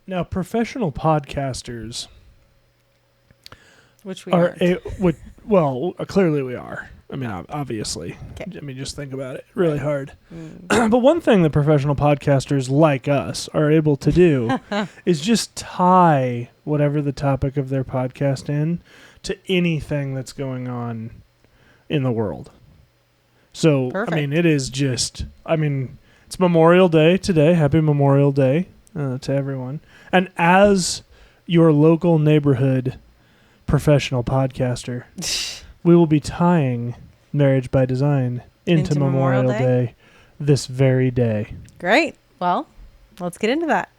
Now, professional podcasters Which we are aren't. clearly we are. I mean, obviously. Okay. I mean, just think about it. Really hard. Mm. But one thing that professional podcasters like us are able to do is just tie whatever the topic of their podcast in to anything that's going on in the world. So, Perfect. I mean, it's Memorial Day today. Happy Memorial Day to everyone. And as your local neighborhood professional podcaster, we will be tying Marriage by Design into Memorial Day this very day. Great. Well, let's get into that.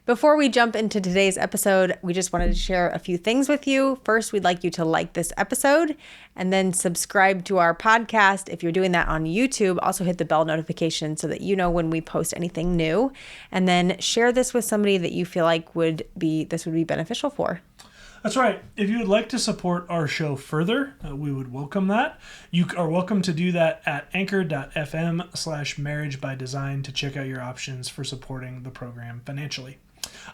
Before we jump into today's episode, we just wanted to share a few things with you. First, we'd like you to like this episode and then subscribe to our podcast. If you're doing that on YouTube, also hit the bell notification so that you know when we post anything new. And then share this with somebody that you feel like this would be beneficial for. That's right. If you would like to support our show further, we would welcome that. You are welcome to do that at anchor.fm/marriagebydesign to check out your options for supporting the program financially.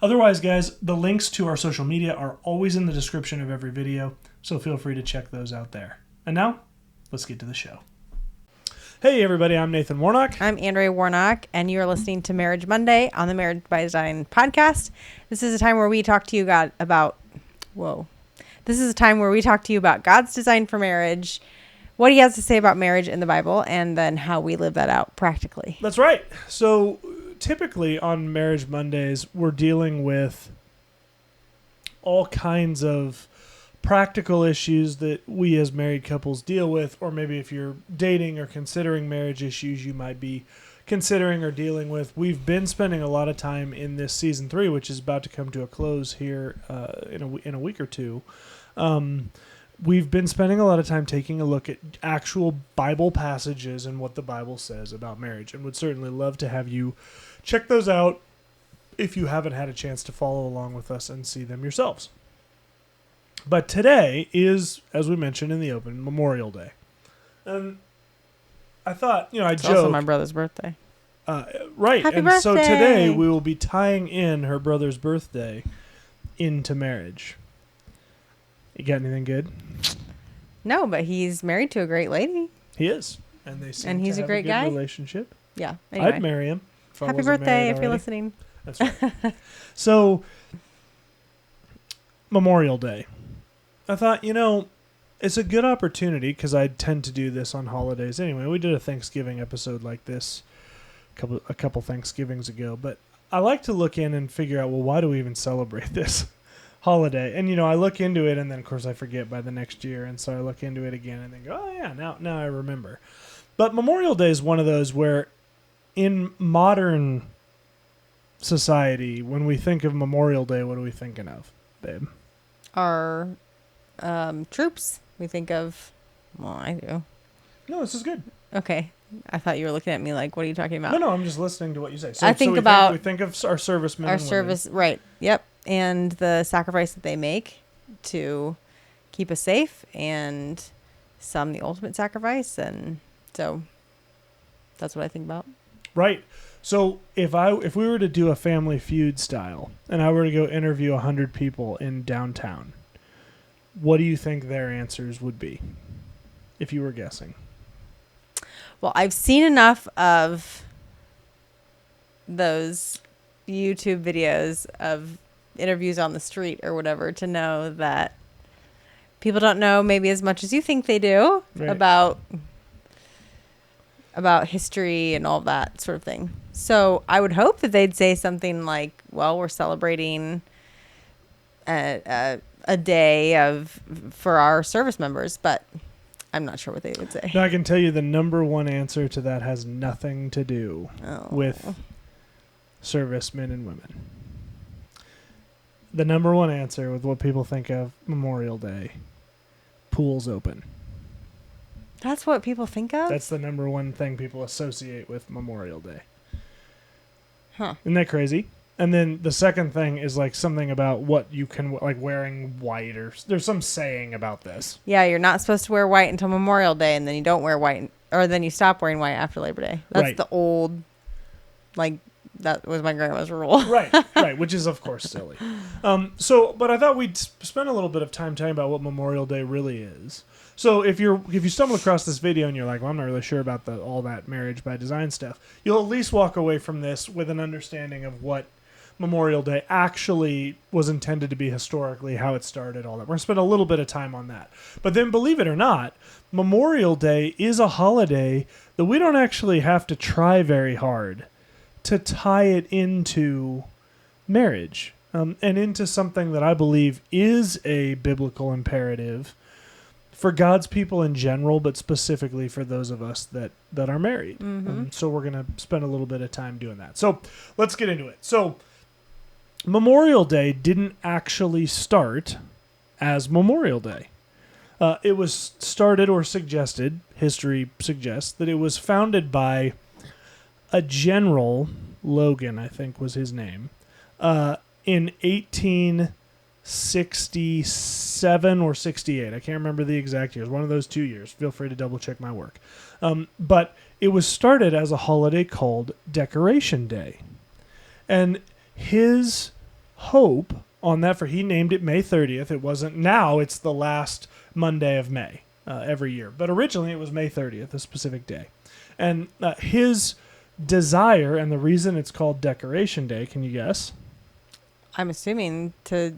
Otherwise, guys, the links to our social media are always in the description of every video, so feel free to check those out there. And now, let's get to the show. Hey, everybody, I'm Nathan Warnock. I'm Andrea Warnock, and you're listening to Marriage Monday on the Marriage by Design podcast. This is a time where we talk to you about God's design for marriage, what he has to say about marriage in the Bible, and then how we live that out practically. That's right. So typically on Marriage Mondays, we're dealing with all kinds of practical issues that we as married couples deal with, or maybe if you're dating or considering marriage issues you might be considering or dealing with. We've been spending a lot of time in this season 3, which is about to come to a close here in a week or two. We've been spending a lot of time taking a look at actual Bible passages and what the Bible says about marriage, and would certainly love to have you check those out if you haven't had a chance to follow along with us and see them yourselves. But today is, as we mentioned in the open, Memorial Day. And I thought, It's also my brother's birthday. Right. Happy and birthday. So today we will be tying in her brother's birthday into marriage. You got anything good? No, but he's married to a great lady. He is. And they seem he's to a have great good guy. relationship. Yeah. Anyway. I'd marry him. If I Happy wasn't birthday married if you're already. listening. That's right. So, Memorial Day. I thought, it's a good opportunity because I tend to do this on holidays anyway. We did a Thanksgiving episode like this a couple Thanksgivings ago, but I like to look in and figure out, well, why do we even celebrate this holiday? And, I look into it, and then, of course, I forget by the next year, and so I look into it again and then go, oh, yeah, now I remember. But Memorial Day is one of those where in modern society, when we think of Memorial Day, what are we thinking of, babe? Our troops. We think of, well, I do. No, this is good. Okay. I thought you were looking at me like, what are you talking about? No, I'm just listening to what you say. So, I think we about... we think of our servicemen our and service, women. right. Yep. And the sacrifice that they make to keep us safe, and some the ultimate sacrifice. And so that's what I think about. Right. So if we were to do a Family Feud style, and I were to go interview 100 people in downtown, what do you think their answers would be, if you were guessing? Well, I've seen enough of those YouTube videos of interviews on the street or whatever to know that people don't know maybe as much as you think they do, right, about history and all that sort of thing. So I would hope that they'd say something like, well, we're celebrating a day for our service members, but I'm not sure what they would say. No, I can tell you the number one answer to that has nothing to do with servicemen and women. The number one answer with what people think of Memorial Day, pools open. That's what people think of? That's the number one thing people associate with Memorial Day. Isn't that crazy? And then the second thing is like something about what you can, like wearing white, or there's some saying about this. Yeah, you're not supposed to wear white until Memorial Day, and then you don't wear white, or then you stop wearing white after Labor Day. That's Right. the old, like, that was my grandma's rule. Right, which is of course silly. But I thought we'd spend a little bit of time talking about what Memorial Day really is. So if you stumble across this video and you're like, well, I'm not really sure about all that marriage by design stuff, you'll at least walk away from this with an understanding of what Memorial Day actually was intended to be historically, how it started, all that. We're going to spend a little bit of time on that. But then, believe it or not, Memorial Day is a holiday that we don't actually have to try very hard to tie it into marriage, and into something that I believe is a biblical imperative for God's people in general, but specifically for those of us that are married. So we're going to spend a little bit of time doing that. So let's get into it. So Memorial Day didn't actually start as Memorial Day. It was started, or suggested, history suggests, that it was founded by a general, Logan, I think was his name, in 1867 or 68. I can't remember the exact years. One of those 2 years. Feel free to double check my work. But it was started as a holiday called Decoration Day. And his hope on that, he named it May 30th. It wasn't, now it's the last Monday of May every year. But originally it was May 30th, a specific day. And his desire, and the reason it's called Decoration Day, can you guess? I'm assuming to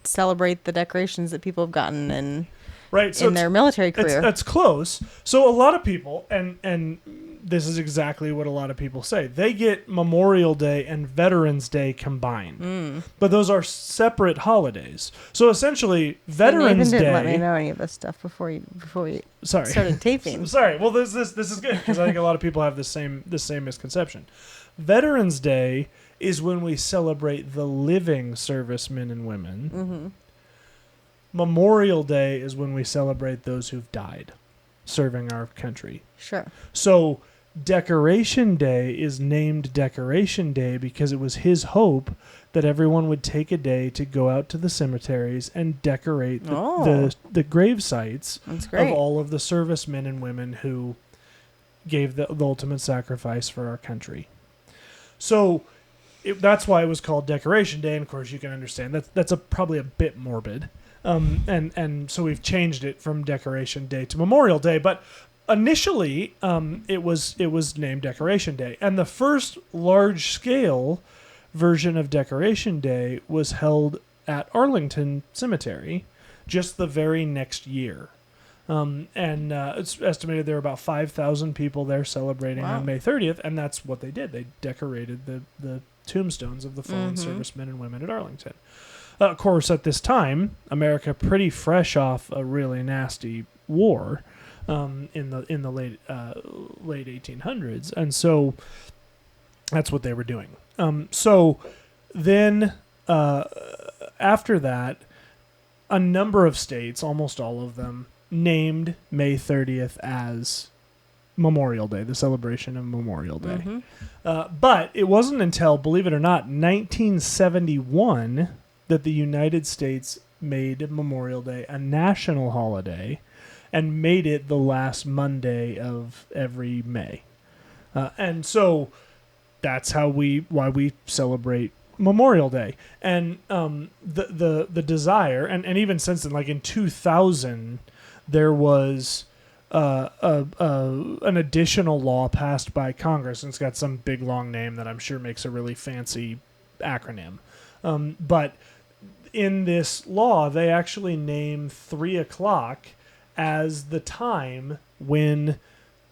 celebrate the decorations that people have gotten in their military career. That's close. So a lot of people, and this is exactly what a lot of people say, they get Memorial Day and Veterans Day combined. But those are separate holidays. So essentially, Veterans Day... didn't let me know any of this stuff before we started taping. Sorry. Well, this is good, because I think a lot of people have the same misconception. Veterans Day is when we celebrate the living servicemen and women. Memorial Day is when we celebrate those who've died serving our country. Sure. So Decoration Day is named Decoration Day because it was his hope that everyone would take a day to go out to the cemeteries and decorate the grave sites of all of the servicemen and women who gave the ultimate sacrifice for our country. So that's why it was called Decoration Day, and of course you can understand that's probably a bit morbid. And so we've changed it from Decoration Day to Memorial Day, but initially it was named Decoration Day, and the first large scale version of Decoration Day was held at Arlington Cemetery just the very next year. It's estimated there were about 5,000 people there celebrating on May 30th, and that's what they did. They decorated the tombstones of the fallen servicemen and women at Arlington. Of course, at this time, America pretty fresh off a really nasty war in the late 1800s, and so that's what they were doing. So then after that, a number of states, almost all of them, named May 30th as Memorial Day, the celebration of Memorial Day. But it wasn't until, believe it or not, 1971 that the United States made Memorial Day a national holiday and made it the last Monday of every May. And so that's why we celebrate Memorial Day. And the desire, and even since then, like in 2000, there was an additional law passed by Congress, and it's got some big long name that I'm sure makes a really fancy acronym. But in this law, they actually name 3 o'clock as the time when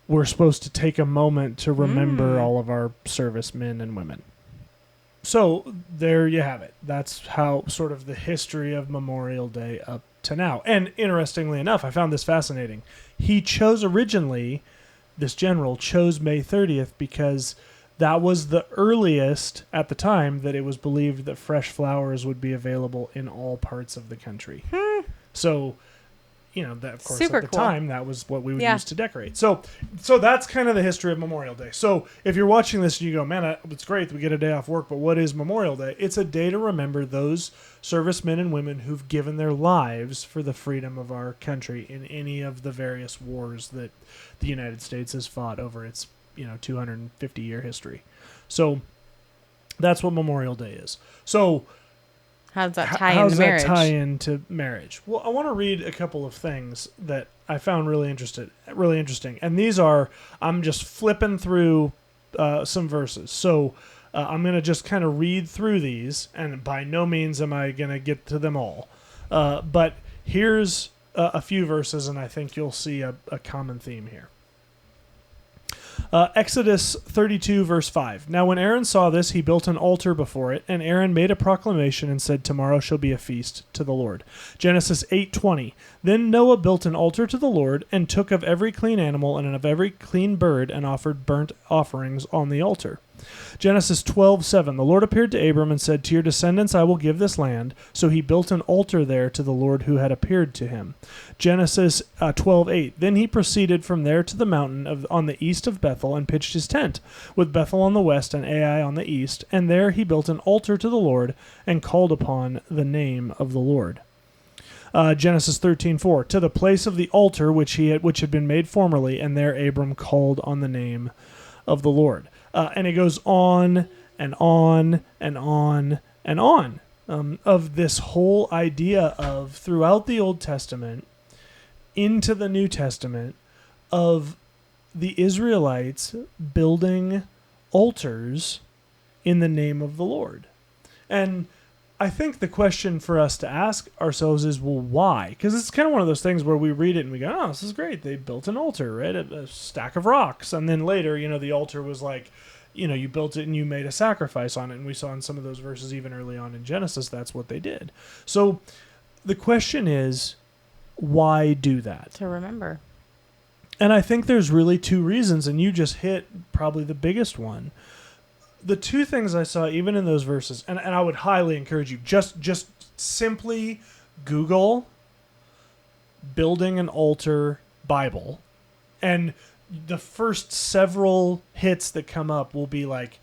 we're supposed to take a moment to remember all of our servicemen and women. So there you have it. That's how sort of the history of Memorial Day up to now. And interestingly enough, I found this fascinating. He chose originally, this general chose May 30th because that was the earliest at the time that it was believed that fresh flowers would be available in all parts of the country. So that of course Super at the cool. time that was what we would Yeah. use to decorate. So that's kind of the history of Memorial Day. So if you're watching this and you go, man, it's great that we get a day off work, but what is Memorial Day? It's a day to remember those servicemen and women who've given their lives for the freedom of our country in any of the various wars that the United States has fought over its 250-year history. So that's what Memorial Day is. So How does that tie how's into that marriage? tie into marriage? Well, I want to read a couple of things that I found really interesting. And these are, I'm just flipping through some verses. So I'm going to just kind of read through these, and by no means am I going to get to them all. But here's a few verses, and I think you'll see a common theme here. Exodus 32, verse 5. Now when Aaron saw this, he built an altar before it, and Aaron made a proclamation and said, tomorrow shall be a feast to the Lord. Genesis 8:20. Then Noah built an altar to the Lord, and took of every clean animal and of every clean bird, and offered burnt offerings on the altar. Genesis 12:7. The Lord appeared to Abram and said, to your descendants I will give this land. So he built an altar there to the Lord who had appeared to him. Genesis 12:8. Then he proceeded from there to the mountain on the east of Bethel, and pitched his tent, with Bethel on the west and Ai on the east. And there he built an altar to the Lord, and called upon the name of the Lord. Genesis 13:4. To the place of the altar which had been made formerly, and there Abram called on the name of the Lord. And it goes on and on and on and on of this whole idea of, throughout the Old Testament into the New Testament, of the Israelites building altars in the name of the Lord. And I think the question for us to ask ourselves is, well, why? Because it's kind of one of those things where we read it and we go, oh, this is great. They built an altar, right? A stack of rocks. And then later, the altar was like, you built it and you made a sacrifice on it. And we saw in some of those verses, even early on in Genesis, that's what they did. So the question is, why do that? To remember. And I think there's really two reasons, and you just hit probably the biggest one. The two things I saw even in those verses, and I would highly encourage you, just simply Google building an altar Bible, and the first several hits that come up will be like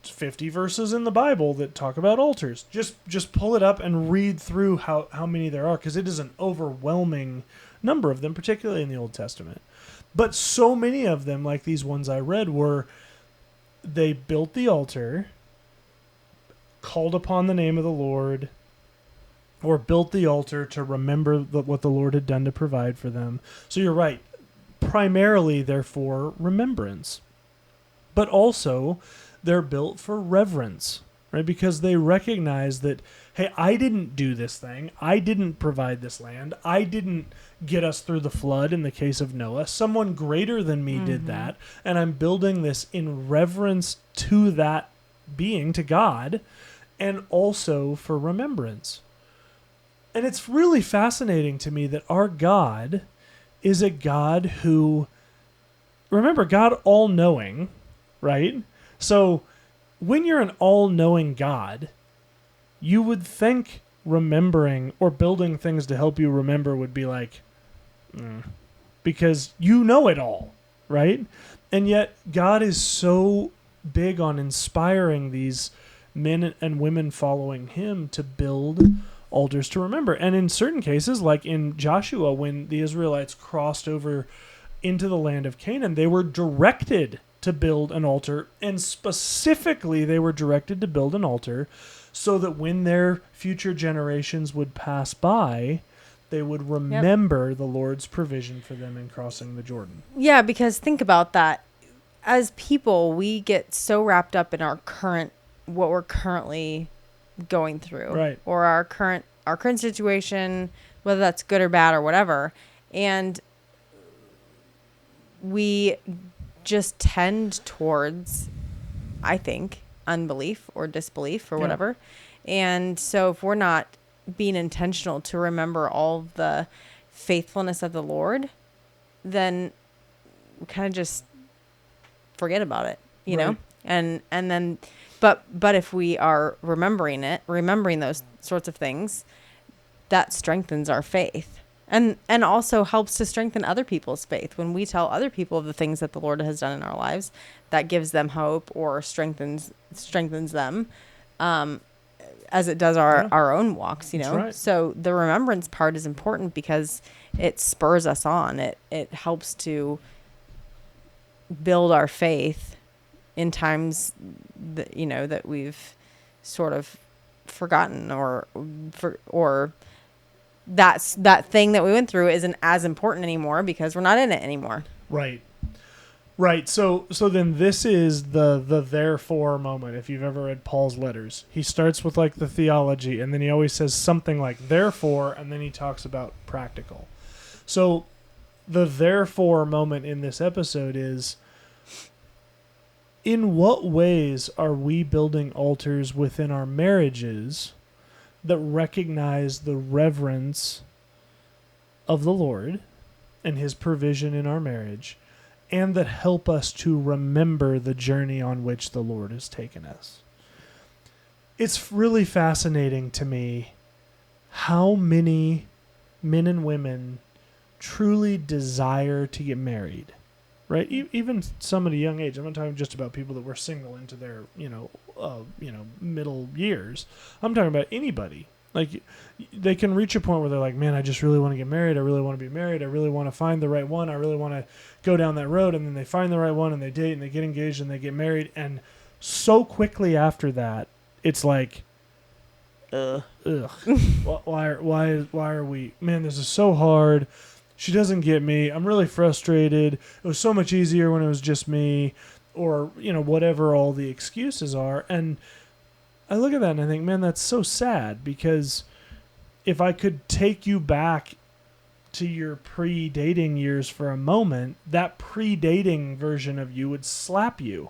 50 verses in the Bible that talk about altars. Just pull it up and read through how many there are, because it is an overwhelming number of them, particularly in the Old Testament. But so many of them, like these ones I read, were they built the altar, called upon the name of the Lord, or built the altar to remember what the Lord had done to provide for them. So you're right. Primarily, they're for remembrance. But also, they're built for reverence, right? Because they recognize that, hey, I didn't do this thing. I didn't provide this land. I didn't get us through the flood in the case of Noah. Someone greater than me did that. And I'm building this in reverence to that being, to God, and also for remembrance. And it's really fascinating to me that our God is a God who, remember, God all-knowing, right? So when you're an all-knowing God, you would think remembering or building things to help you remember would be like, because you know it all, right? And yet God is so big on inspiring these men and women following him to build altars to remember. And in certain cases, like in Joshua, when the Israelites crossed over into the land of Canaan, they were directed to build an altar, and specifically they were directed to build an altar so that when their future generations would pass by, they would remember the Lord's provision for them in crossing the Jordan. Yeah, because think about that. As people, we get so wrapped up in what we're currently going through, right? Or our current situation, whether that's good or bad or whatever, and we just tend towards, I think, unbelief or disbelief or whatever. And so if we're not being intentional to remember all the faithfulness of the Lord, then we kind of just forget about it, you know? And then, but if we are remembering those sorts of things, that strengthens our faith. And also helps to strengthen other people's faith. When we tell other people the things that the Lord has done in our lives, that gives them hope or strengthens them, as it does our own walks, That's right. So the remembrance part is important because it spurs us on. It helps to build our faith in times that, that we've sort of forgotten or that thing that we went through isn't as important anymore because we're not in it anymore. Right. So then this is the therefore moment. If you've ever read Paul's letters, he starts with like the theology, and then he always says something like therefore, and then he talks about practical. So the therefore moment in this episode is, in what ways are we building altars within our marriages that recognize the reverence of the Lord and his provision in our marriage, and that help us to remember the journey on which the Lord has taken us? It's really fascinating to me how many men and women truly desire to get married, right? Even some at a young age. I'm not talking just about people that were single into their, middle years. I'm talking about anybody. Like, they can reach a point where they're like, man, I just really want to get married. I really want to be married. I really want to find the right one. I really want to go down that road. And then they find the right one and they date and they get engaged and they get married. And so quickly after that, it's like, ugh. why are we, man, this is so hard. She doesn't get me. I'm really frustrated. It was so much easier when it was just me, or, whatever all the excuses are. And I look at that and I think, man, that's so sad, because if I could take you back to your pre-dating years for a moment, that pre-dating version of you would slap you,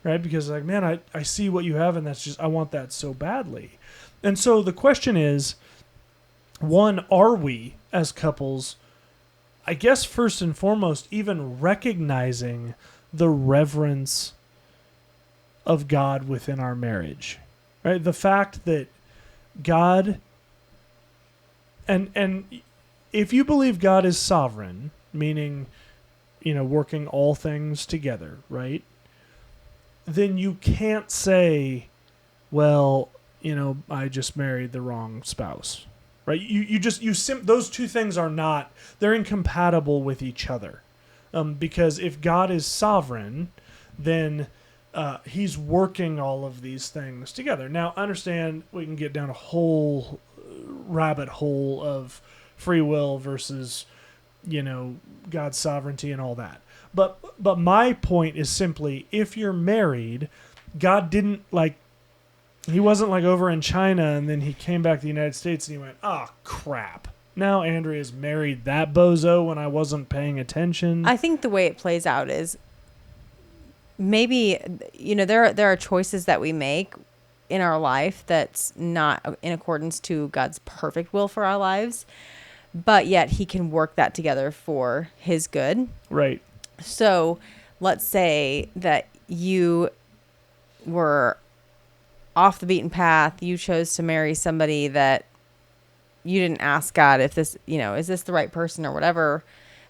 right? Because like, man, I see what you have, and that's just, I want that so badly. And so the question is, one, are we as couples, I guess first and foremost, even recognizing the reverence of God within our marriage, right? The fact that God, and if you believe God is sovereign, meaning, working all things together, right? Then you can't say, well, I just married the wrong spouse, right? Those two things are not, they're incompatible with each other. Because if God is sovereign, then he's working all of these things together. Now, understand, we can get down a whole rabbit hole of free will versus, God's sovereignty and all that. But my point is simply, if you're married, God didn't he wasn't over in China and then he came back to the United States and he went, oh, crap. Now Andrea's married that bozo when I wasn't paying attention. I think the way it plays out is maybe, there are choices that we make in our life that's not in accordance to God's perfect will for our lives, but yet he can work that together for his good. Right. So let's say that you were off the beaten path. You chose to marry somebody that you didn't ask God if this, is this the right person or whatever.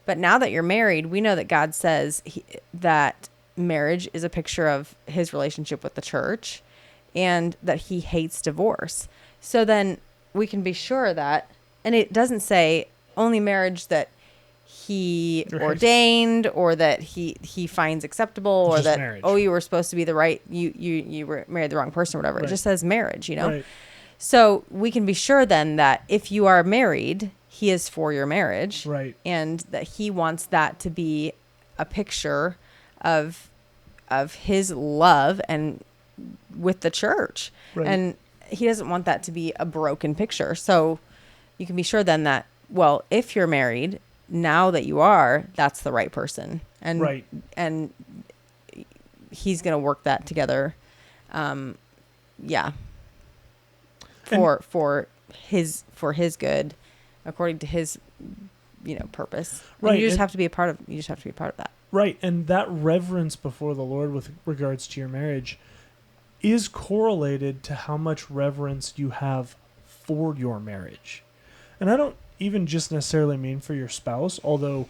But now that you're married, we know that God says that marriage is a picture of his relationship with the church and that he hates divorce. So then we can be sure that, and it doesn't say only marriage that he ordained or that he finds acceptable, or that marriage. Oh, you were supposed to be the right, you were married the wrong person or whatever. Right. It just says marriage, Right. So we can be sure then that if you are married, he is for your marriage. Right. And that he wants that to be a picture of his love and with the church. Right. And he doesn't want that to be a broken picture. So you can be sure then that, well, if you're married, now that you are, that's the right person. And right. And he's going to work that together. For his good, according to his, purpose. Right. And you just have to be a part of that. Right. And that reverence before the Lord with regards to your marriage is correlated to how much reverence you have for your marriage. And even just necessarily mean for your spouse, although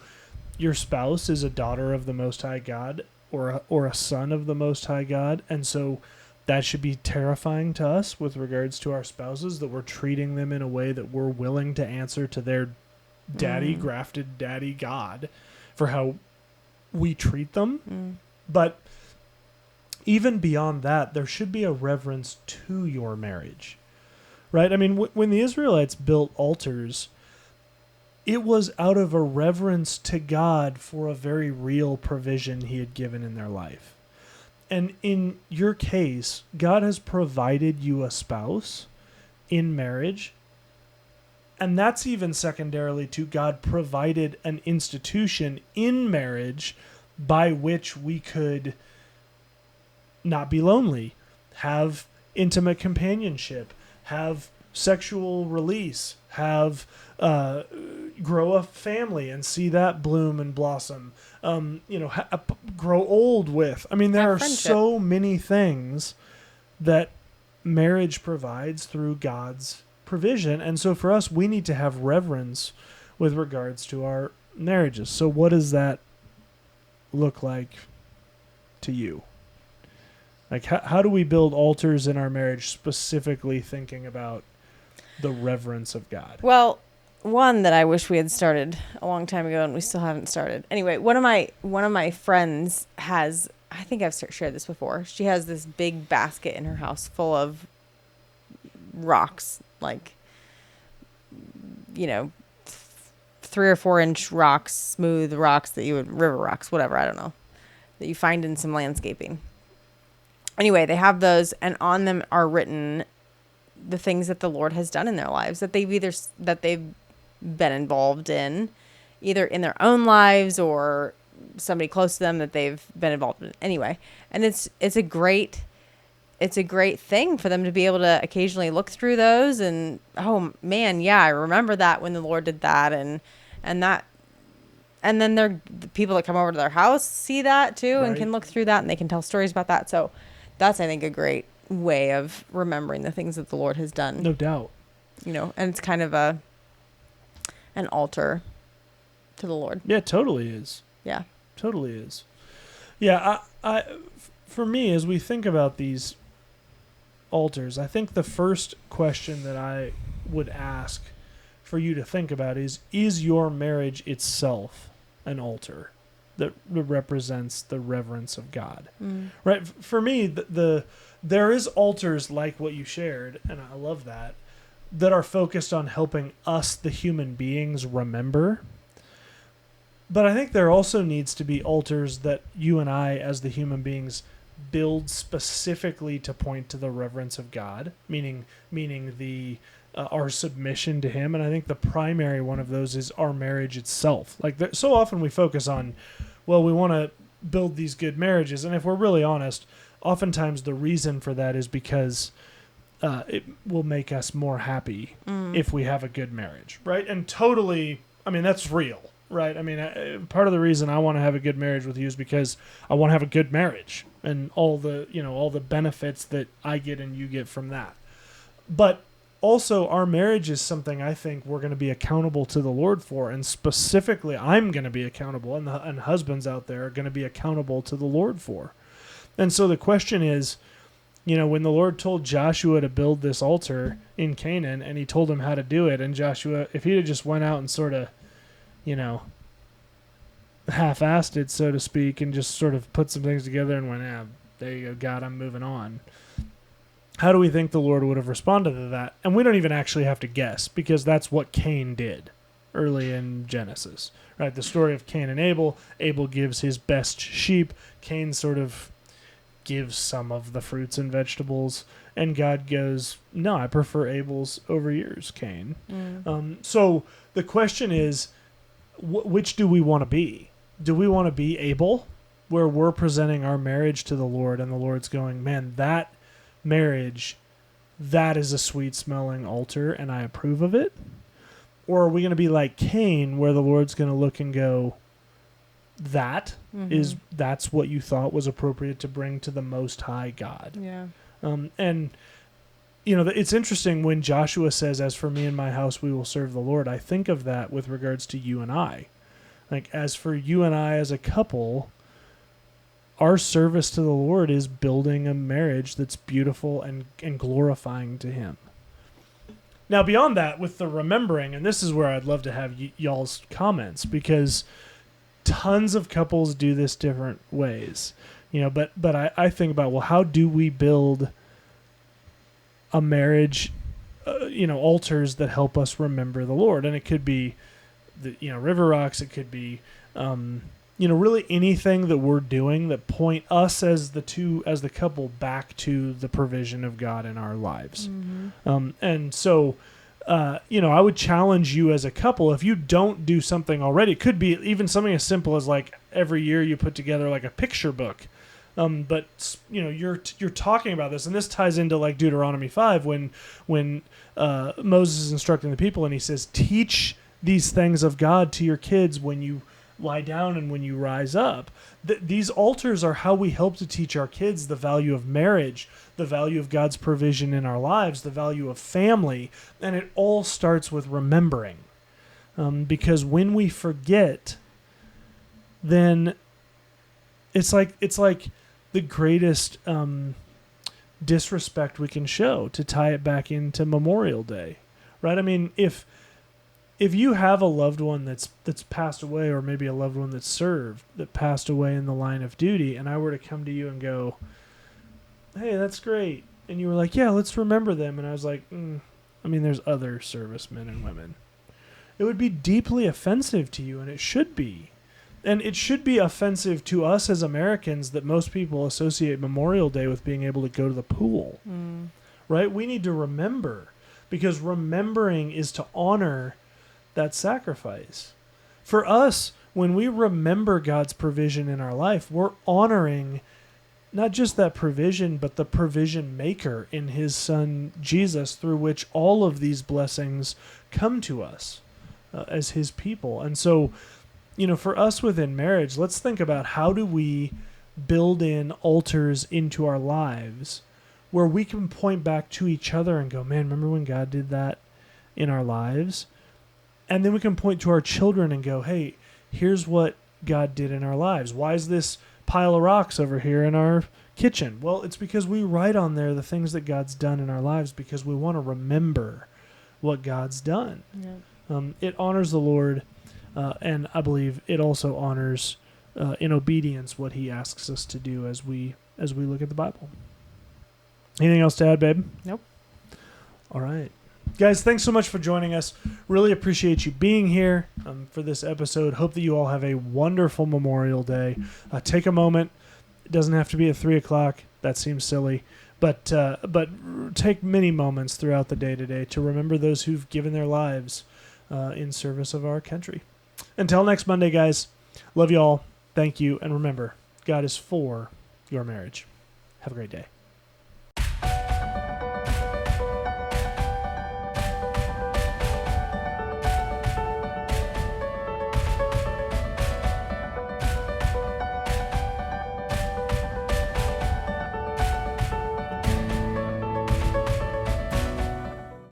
your spouse is a daughter of the Most High God or a son of the Most High God. And so that should be terrifying to us with regards to our spouses, that we're treating them in a way that we're willing to answer to their daddy, grafted daddy God for how we treat them. But even beyond that, there should be a reverence to your marriage, right? I mean, when the Israelites built altars, it was out of a reverence to God for a very real provision he had given in their life. And in your case, God has provided you a spouse in marriage. And that's even secondarily to God provided an institution in marriage by which we could not be lonely, have intimate companionship, have sexual release, have grow a family and see that bloom and blossom, grow old with. I mean, there are so many things that marriage provides through God's provision. And so for us, we need to have reverence with regards to our marriages. So what does that look like to you? Like, how do we build altars in our marriage, specifically thinking about the reverence of God? Well, one that I wish we had started a long time ago and we still haven't started. Anyway, one of my friends has, I think I've shared this before. She has this big basket in her house full of rocks, like, 3 or 4 inch rocks, smooth rocks that you would, river rocks, whatever, I don't know, that you find in some landscaping. Anyway, they have those, and on them are written the things that the Lord has done in their lives, that they've been involved in, either in their own lives or somebody close to them that they've been involved in. Anyway, and it's a great thing for them to be able to occasionally look through those and, oh man, yeah, I remember that when the Lord did that, and that, and then the people that come over to their house see that too, right, and can look through that, and they can tell stories about that. So that's, I think, a great way of remembering the things that the Lord has done. No doubt. And it's kind of an altar to the Lord. Yeah, totally is. Yeah. Totally is. Yeah, I for me, as we think about these altars, I think the first question that I would ask for you to think about is your marriage itself an altar that represents the reverence of God? Right? For me, there is altars like what you shared, and I love that are focused on helping us, the human beings, remember. But I think there also needs to be altars that you and I, as the human beings, build specifically to point to the reverence of God, meaning the our submission to Him. And I think the primary one of those is our marriage itself. Like, so often we focus on, well, we want to build these good marriages, and if we're really honest, oftentimes the reason for that is because it will make us more happy if we have a good marriage, right? And totally, I mean, that's real, right? I mean, part of the reason I want to have a good marriage with you is because I want to have a good marriage and all the benefits that I get and you get from that. But also, our marriage is something I think we're going to be accountable to the Lord for, and specifically, I'm going to be accountable, and husbands out there are going to be accountable to the Lord for. And so the question is, when the Lord told Joshua to build this altar in Canaan, and He told him how to do it, and Joshua, if he had just went out and sort of, half-assed it, so to speak, and just sort of put some things together and went, there you go, God, I'm moving on. How do we think the Lord would have responded to that? And we don't even actually have to guess, because that's what Cain did early in Genesis, right? The story of Cain and Abel. Abel gives his best sheep. Cain sort of gives some of the fruits and vegetables, and God goes, no, I prefer Abel's over yours, Cain. So the question is, which do we want to be? Do we want to be Abel, where we're presenting our marriage to the Lord, and the Lord's going, man, that marriage, that is a sweet-smelling altar, and I approve of it? Or are we going to be like Cain, where the Lord's going to look and go, that's what you thought was appropriate to bring to the Most High God? Yeah. And it's interesting when Joshua says, "As for me and my house, we will serve the Lord." I think of that with regards to you and I. Like, as for you and I as a couple, our service to the Lord is building a marriage that's beautiful and glorifying to Him. Now, beyond that, with the remembering, and this is where I'd love to have y'all's comments, because tons of couples do this different ways. But I think about, well, how do we build a marriage, altars that help us remember the Lord? And it could be river rocks. It could be, really anything that we're doing that point us as the couple back to the provision of God in our lives. Mm-hmm. And so, I would challenge you as a couple, if you don't do something already, it could be even something as simple as like every year you put together like a picture book. But you're talking about this, and this ties into like Deuteronomy 5 when Moses is instructing the people, and he says, "Teach these things of God to your kids when you lie down and when you rise up." These altars are how we help to teach our kids the value of marriage, the value of God's provision in our lives, the value of family, and it all starts with remembering. Because when we forget, then it's like the greatest disrespect we can show, to tie it back into Memorial Day, right? I mean, if you have a loved one that's passed away, or maybe a loved one that's served, that passed away in the line of duty, and I were to come to you and go, "Hey, that's great," and you were like, "Yeah, let's remember them," and I was like, there's other servicemen and women, it would be deeply offensive to you, and it should be. And it should be offensive to us as Americans that most people associate Memorial Day with being able to go to the pool, right? We need to remember, because remembering is to honor that sacrifice. For us, when we remember God's provision in our life, we're honoring not just that provision, but the provision maker in His Son, Jesus, through which all of these blessings come to us as His people. And so, for us within marriage, let's think about, how do we build in altars into our lives where we can point back to each other and go, "Man, remember when God did that in our lives?" And then we can point to our children and go, "Hey, here's what God did in our lives. Why is this pile of rocks over here in our kitchen?" Well, it's because we write on there the things that God's done in our lives, because we want to remember what God's done. Yeah. It honors the Lord. And I believe it also honors, in obedience, what He asks us to do as we look at the Bible. Anything else to add, babe? Nope. All right. Guys, thanks so much for joining us. Really appreciate you being here for this episode. Hope that you all have a wonderful Memorial Day. Take a moment. It doesn't have to be at 3 o'clock. That seems silly. But take many moments throughout the day today to remember those who've given their lives in service of our country. Until next Monday, guys, love you all. Thank you. And remember, God is for your marriage. Have a great day.